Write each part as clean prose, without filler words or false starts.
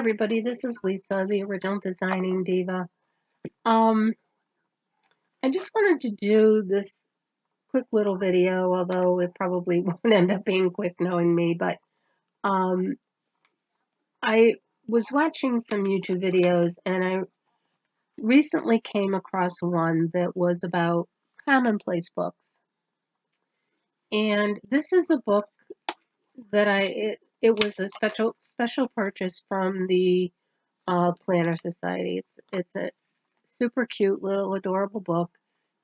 everybody, this is Lisa, the original designing diva. Um, I just wanted to do this quick little video, although it probably won't end up being quick knowing me, but um, I was watching some YouTube videos and I recently came across one that was about commonplace books. And this is a book that it was a special purchase from the Planner Society. It's a super cute little adorable book.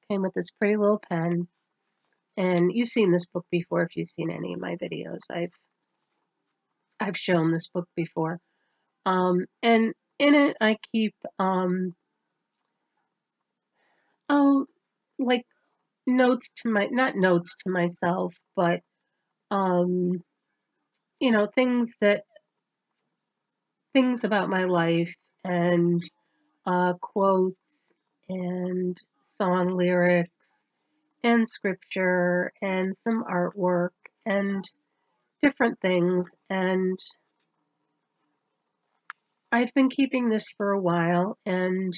Came with this pretty little pen. And you've seen this book before if you've seen any of my videos. I've shown this book before. And in it I keep oh like notes to my not notes to myself, but um things about my life and quotes and song lyrics and scripture and some artwork and different things. And I've been keeping this for a while, and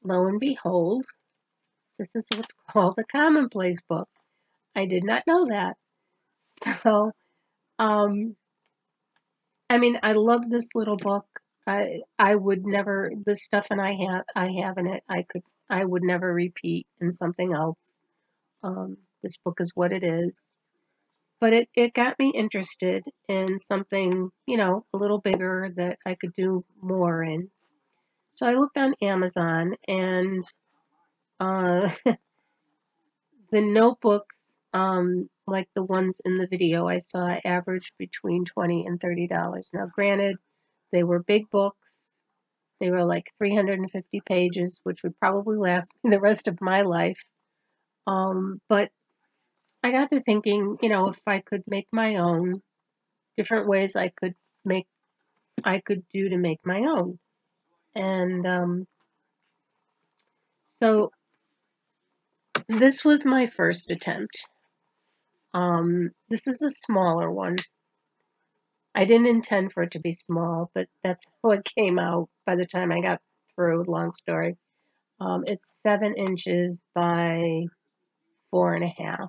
lo and behold, this is what's called a commonplace book. I did not know that. So, um, I mean, I love this little book. I would never the stuff and I have in it. I would never repeat in something else. This book is what it is. But it got me interested in something, a little bigger that I could do more in. So I looked on Amazon, and uh, the notebooks, like the ones in the video I saw, averaged between $20 and $30. Now, granted, they were big books. They were like 350 pages, which would probably last me the rest of my life. But I got to thinking, if I could make my own, different ways I could do to make my own. And so this was my first attempt. This is a smaller one. I didn't intend for it to be small, but that's how it came out by the time I got through. Long story. It's 7 inches by 4.5,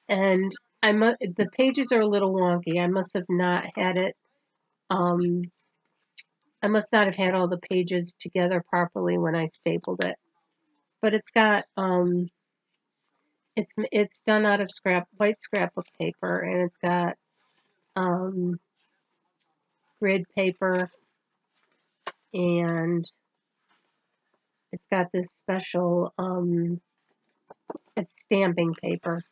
and the pages are a little wonky. I must have not had it. I must not have had all the pages together properly when I stapled it. But it's got it's done out of white scrapbook paper, and it's got grid paper, and it's got this special it's stamping paper.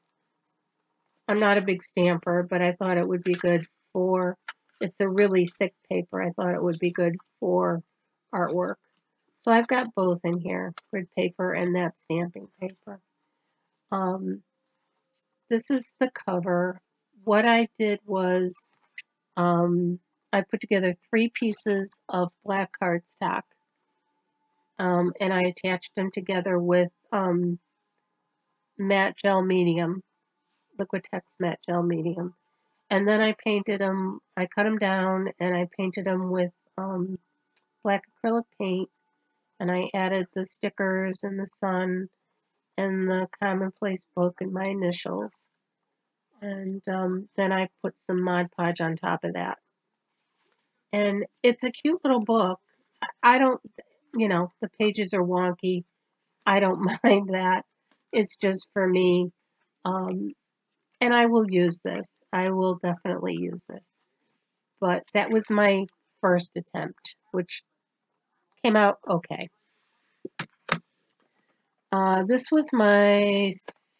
I'm not a big stamper, but I thought it would be good for, it's a really thick paper. I thought it would be good for artwork. So I've got both in here, grid paper and that stamping paper. This is the cover. What I did was I put together 3 pieces of black cardstock, and I attached them together with matte gel medium, Liquitex matte gel medium. And then I painted them, I cut them down, and I painted them with black acrylic paint, and I added the stickers and the sun and the commonplace book and my initials. And then I put some Mod Podge on top of that. And it's a cute little book. I don't, the pages are wonky. I don't mind that. It's just for me. And I will use this. I will definitely use this. But that was my first attempt, which came out okay. This was my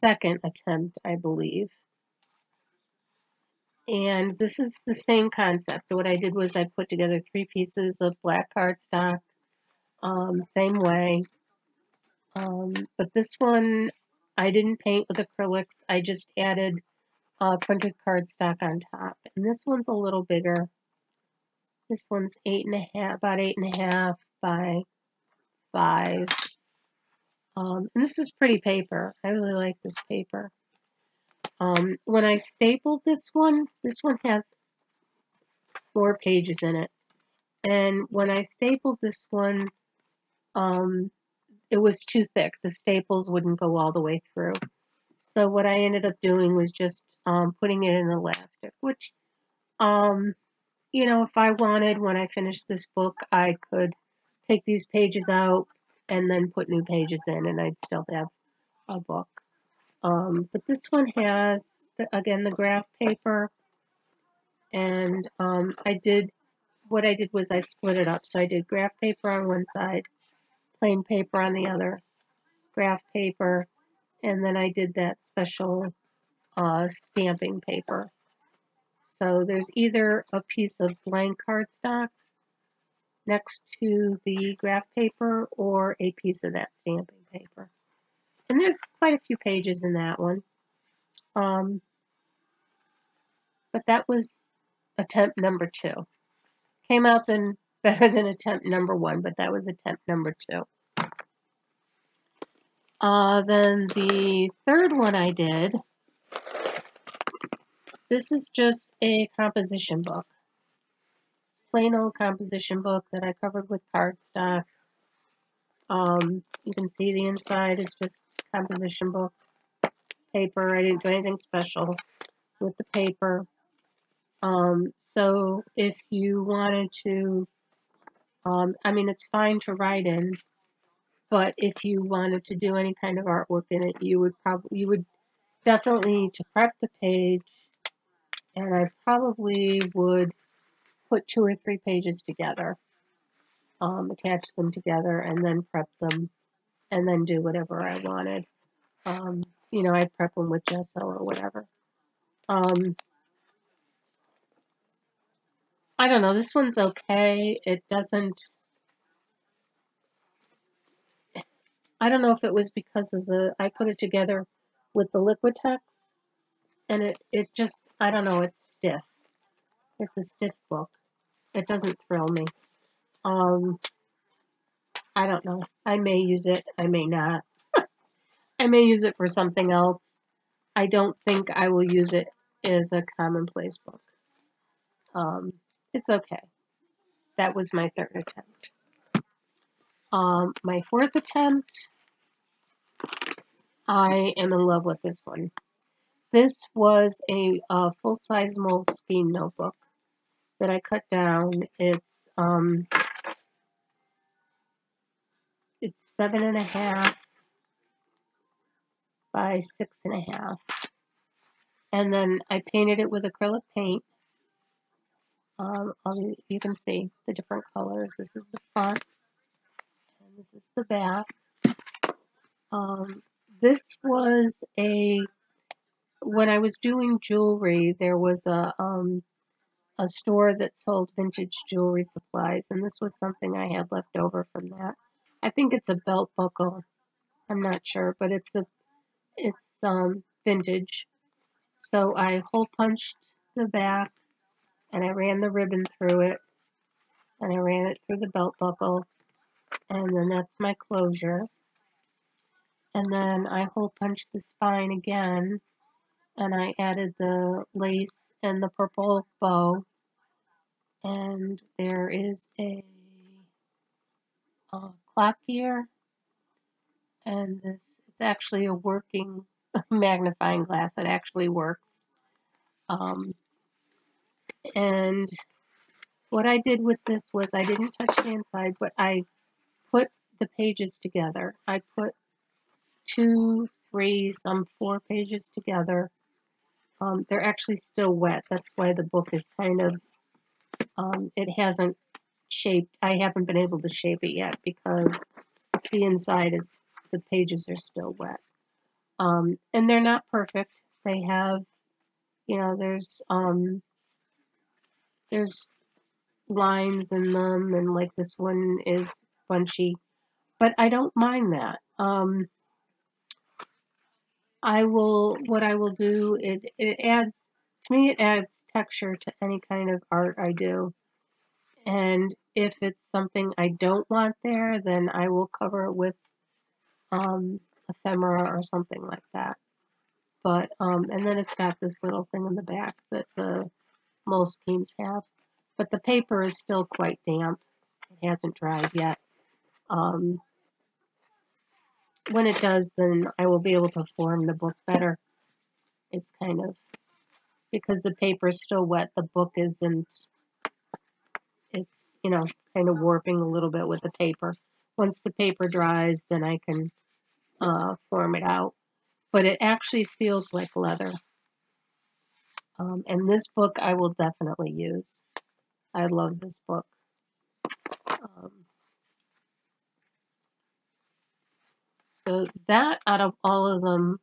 second attempt, I believe. And this is the same concept. What I did was I put together 3 pieces of black cardstock, same way. But this one, I didn't paint with acrylics. I just added printed cardstock on top. And this one's a little bigger. This one's 8.5, about 8.5 by 5. And this is pretty paper. I really like this paper. When I stapled this one has 4 pages in it. And when I stapled this one, it was too thick. The staples wouldn't go all the way through. So what I ended up doing was just putting it in elastic, which, you know, if I wanted, when I finished this book, I could take these pages out and then put new pages in, and I'd still have a book. But this one has, again, the graph paper, and what I did was I split it up. So I did graph paper on one side, plain paper on the other, graph paper, and then I did that special stamping paper. So there's either a piece of blank cardstock next to the graph paper or a piece of that stamping paper. And there's quite a few pages in that one. But that was attempt number 2. Came out then better than attempt number 1, but that was attempt number 2. Then the third one I did, this is just a composition book. It's a plain old composition book that I covered with cardstock. You can see the inside is just composition book paper. I didn't do anything special with the paper. So if you wanted to, I mean, it's fine to write in, but if you wanted to do any kind of artwork in it, you would definitely need to prep the page, and I probably would put 2 or 3 pages together, attach them together, and then prep them, and then do whatever I wanted. You know, I'd prep them with gesso or whatever. I don't know, this one's okay. It doesn't, I don't know if it was because of I put it together with the Liquitex, and it just, I don't know, it's stiff. It's a stiff book. It doesn't thrill me. I don't know. I may use it. I may not. I may use it for something else. I don't think I will use it as a commonplace book. It's okay. That was my third attempt. My fourth attempt, I am in love with this one. This was a full-size Moleskine notebook that I cut down. It's 7.5 by 6.5, and then I painted it with acrylic paint. You can see the different colors. This is the front, and this is the back. This was when I was doing jewelry, there was a store that sold vintage jewelry supplies, and this was something I had left over from that. I think it's a belt buckle. I'm not sure, but it's vintage. So I hole punched the back, and I ran the ribbon through it, and I ran it through the belt buckle, and then that's my closure. And then I hole punched the spine again, and I added the lace and the purple bow, and there is a clock here, and it's actually a working magnifying glass. It actually works. And what I did with this was I didn't touch the inside, but I put the pages together. I put 2, 3, some 4 pages together. They're actually still wet. That's why the book is kind of, it hasn't shaped. I haven't been able to shape it yet because the inside is, the pages are still wet. And they're not perfect. They have, you know, there's lines in them, and like this one is bunchy, but I don't mind that. What I will do, it adds, to me, it adds texture to any kind of art I do. And if it's something I don't want there, then I will cover it with ephemera or something like that. But, and then it's got this little thing in the back that the Moleskines have. but the paper is still quite damp. It hasn't dried yet. When it does, then I will be able to form the book better. It's kind of, because the paper is still wet, the book isn't, it's, kind of warping a little bit with the paper. Once the paper dries, then I can form it out. But it actually feels like leather. And this book I will definitely use. I love this book. So that, out of all of them,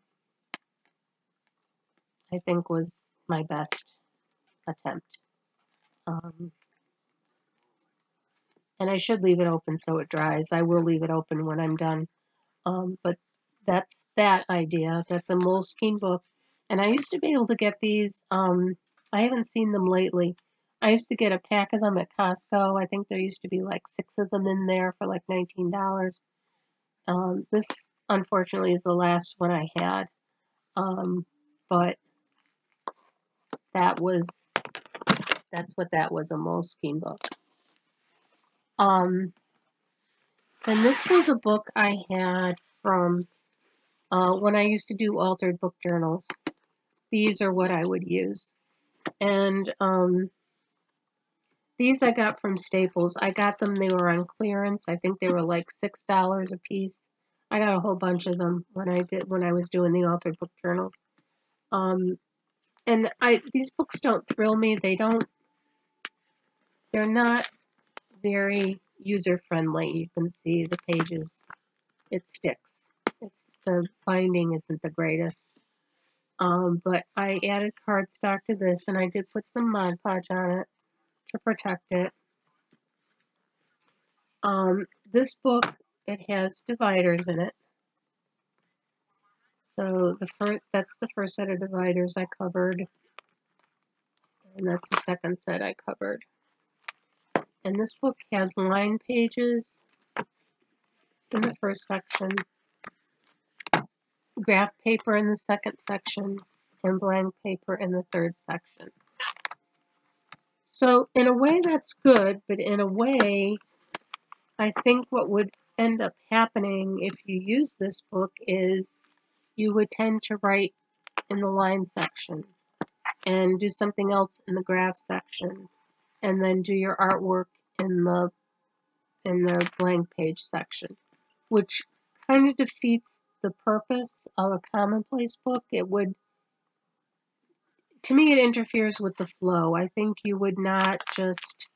I think was my best attempt. And I should leave it open so it dries. I will leave it open when I'm done. But that's that idea. That's a Moleskine book. And I used to be able to get these. I haven't seen them lately. I used to get a pack of them at Costco. I think there used to be like 6 of them in there for like $19. This, unfortunately, is the last one I had. But that's what that was, a Moleskine book. And this was a book I had from when I used to do altered book journals. These are what I would use. And these I got from Staples. I got them, they were on clearance. I think they were like $6 a piece. I got a whole bunch of them when I was doing the altered book journals. And these books don't thrill me. They're not very user-friendly. You can see the pages, it sticks. The binding isn't the greatest. But I added cardstock to this, and I did put some Mod Podge on it to protect it. This book, it has dividers in it. So that's the first set of dividers I covered, and that's the second set I covered. And this book has line pages in the first section, graph paper in the second section, and blank paper in the third section. So in a way that's good, but in a way I think what would end up happening if you use this book is you would tend to write in the line section and do something else in the graph section, and then do your artwork in the blank page section, which kind of defeats the purpose of a commonplace book. It would, to me, it interferes with the flow. I think you would not just,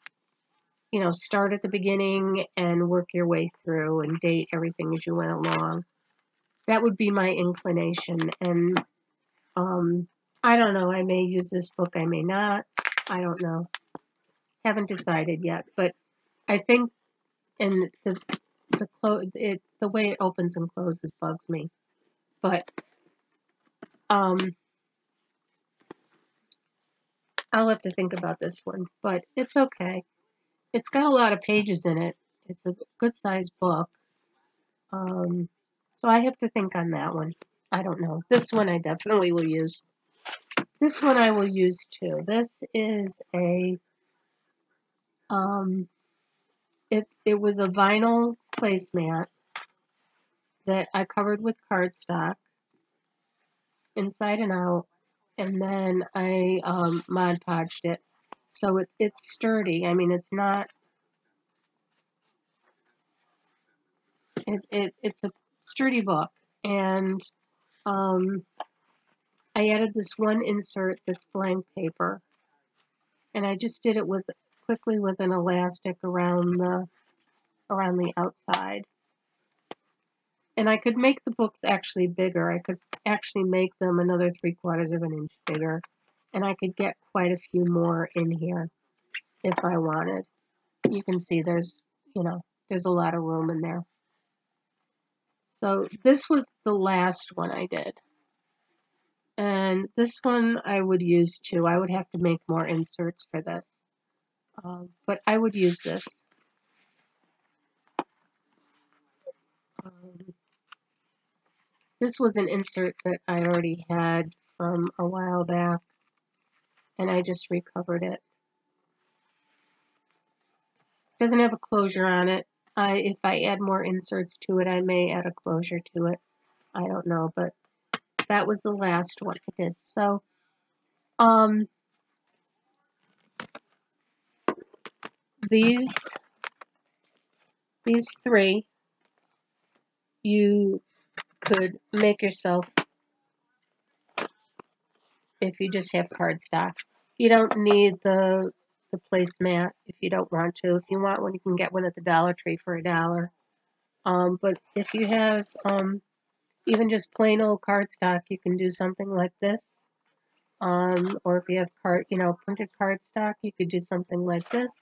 start at the beginning and work your way through and date everything as you went along. That would be my inclination. And I don't know. I may use this book. I may not. I don't know. Haven't decided yet. But I think the way it opens and closes bugs me. But I'll have to think about this one. But it's okay. It's got a lot of pages in it. It's a good sized book. So I have to think on that one. I don't know. This one I definitely will use. This one I will use too. This is a it was a vinyl placemat that I covered with cardstock inside and out, and then I Mod Podged it. So it's sturdy. I mean, it's not. It's a sturdy book, and I added this one insert that's blank paper, and I just did it quickly with an elastic around the outside. And I could make the books actually bigger. I could actually make them another 3/4 of an inch bigger, and I could get quite a few more in here if I wanted. You can see there's a lot of room in there. So this was the last one I did. And this one I would use too. I would have to make more inserts for this. But I would use this. This was an insert that I already had from a while back, and I just recovered it. doesn't have a closure on it. If I add more inserts to it, I may add a closure to it. I don't know, but that was the last one I did. So, these three you could make yourself if you just have cardstock. You don't need the placemat if you don't want to. If you want one, you can get one at the Dollar Tree for $1. But if you have even just plain old cardstock, you can do something like this. Or if you have printed cardstock, you could do something like this,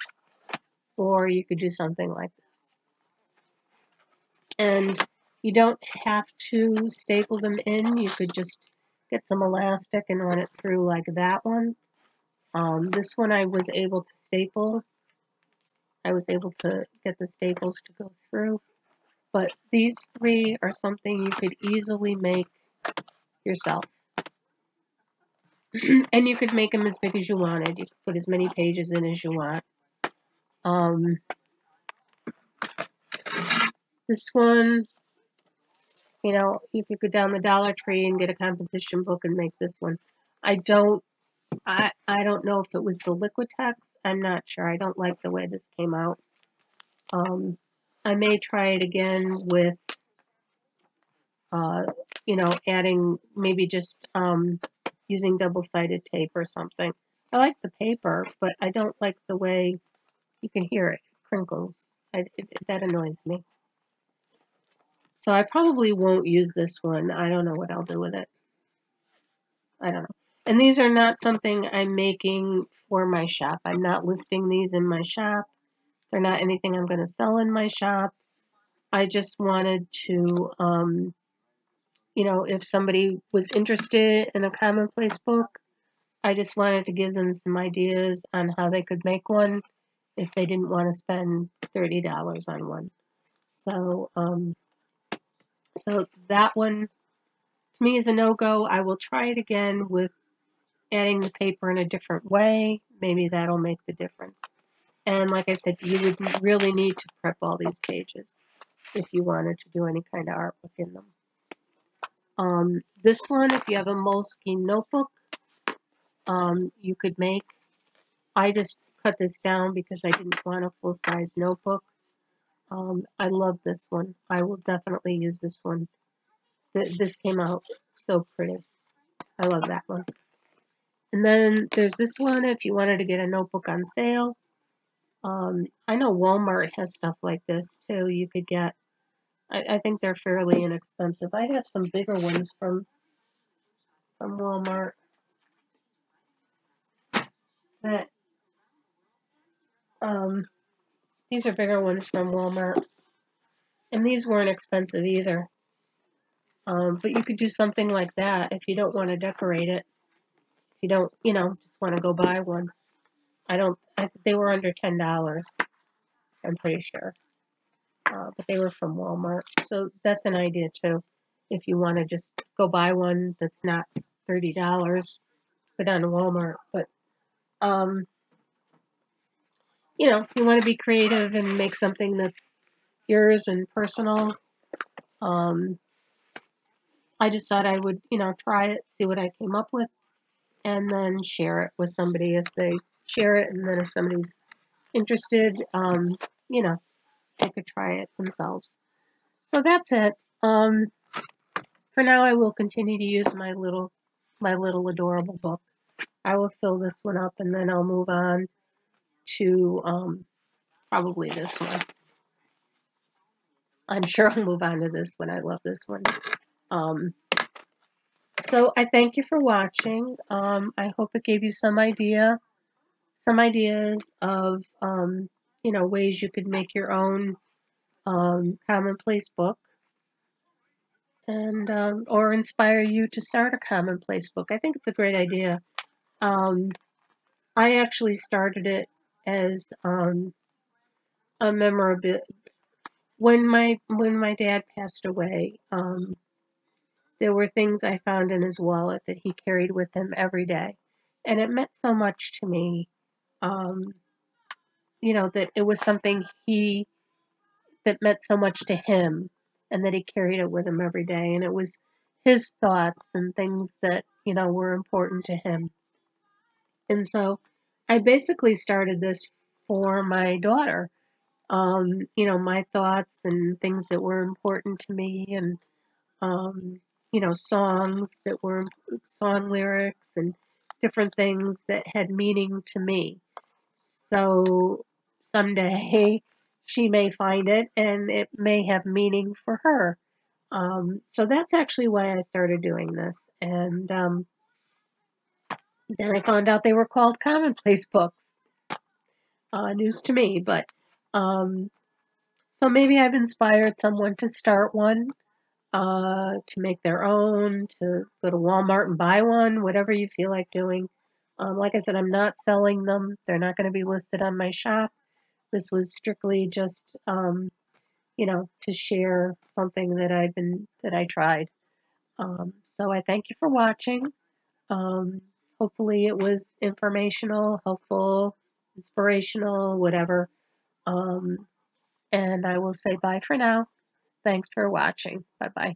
or you could do something like this. And you don't have to staple them in. You could just get some elastic and run it through like that one. This one I was able to staple. I was able to get the staples to go through. But these three are something you could easily make yourself. And you could make them as big as you wanted. You could put as many pages in as you want. This one, you could go down the Dollar Tree and get a composition book and make this one. I don't know if it was the Liquitex. I'm not sure. I don't like the way this came out. I may try it again with, adding maybe just using double-sided tape or something. I like the paper, but I don't like the way you can hear it crinkles. That annoys me. So I probably won't use this one. I don't know what I'll do with it. I don't know. And these are not something I'm making for my shop. I'm not listing these in my shop. They're not anything I'm going to sell in my shop. I just wanted to, if somebody was interested in a commonplace book, I just wanted to give them some ideas on how they could make one if they didn't want to spend $30 on one. So, so that one to me is a no-go. I will try it again with adding the paper in a different way. Maybe that'll make the difference. And like I said, you would really need to prep all these pages if you wanted to do any kind of artwork in them. This one, if you have a Moleskine notebook, you could make. I just cut this down because I didn't want a full-size notebook. I love this one. I will definitely use this one. This came out so pretty. I love that one. And then there's this one if you wanted to get a notebook on sale. I know Walmart has stuff like this too. You could get, I think they're fairly inexpensive. I have some bigger ones from Walmart that, these are bigger ones from Walmart. And these weren't expensive either. But you could do something like that if you don't want to decorate it. If you don't, just want to go buy one. They were under $10, I'm pretty sure. But they were from Walmart. So that's an idea too. If you want to just go buy one that's not $30, go down to Walmart. But, if you want to be creative and make something that's yours and personal, I just thought I would, try it, see what I came up with, and then share it with somebody if they share it. And then if somebody's interested, they could try it themselves. So that's it. For now, I will continue to use my little adorable book. I will fill this one up, and then I'll move on to probably this one. I'm sure I'll move on to this one. I love this one. So I thank you for watching. I hope it gave you some ideas of ways you could make your own commonplace book, and or inspire you to start a commonplace book. I think it's a great idea. I actually started it as a memorabilia. When my dad passed away, there were things I found in his wallet that he carried with him every day, and it meant so much to me. that it was something that meant so much to him, and that he carried it with him every day. And it was his thoughts and things that, were important to him. And so I basically started this for my daughter. My thoughts and things that were important to me, and, um, songs that were song lyrics and different things that had meaning to me. So someday she may find it and it may have meaning for her. So that's actually why I started doing this. And then I found out they were called commonplace books. News to me, but um, so maybe I've inspired someone to start one, to make their own, to go to Walmart and buy one, whatever you feel like doing. Like I said, I'm not selling them. They're not going to be listed on my shop. This was strictly just, to share something that I tried. So I thank you for watching. Um, Hopefully it was informational, helpful, inspirational, whatever. Um, and I will say bye for now. Thanks for watching. Bye bye.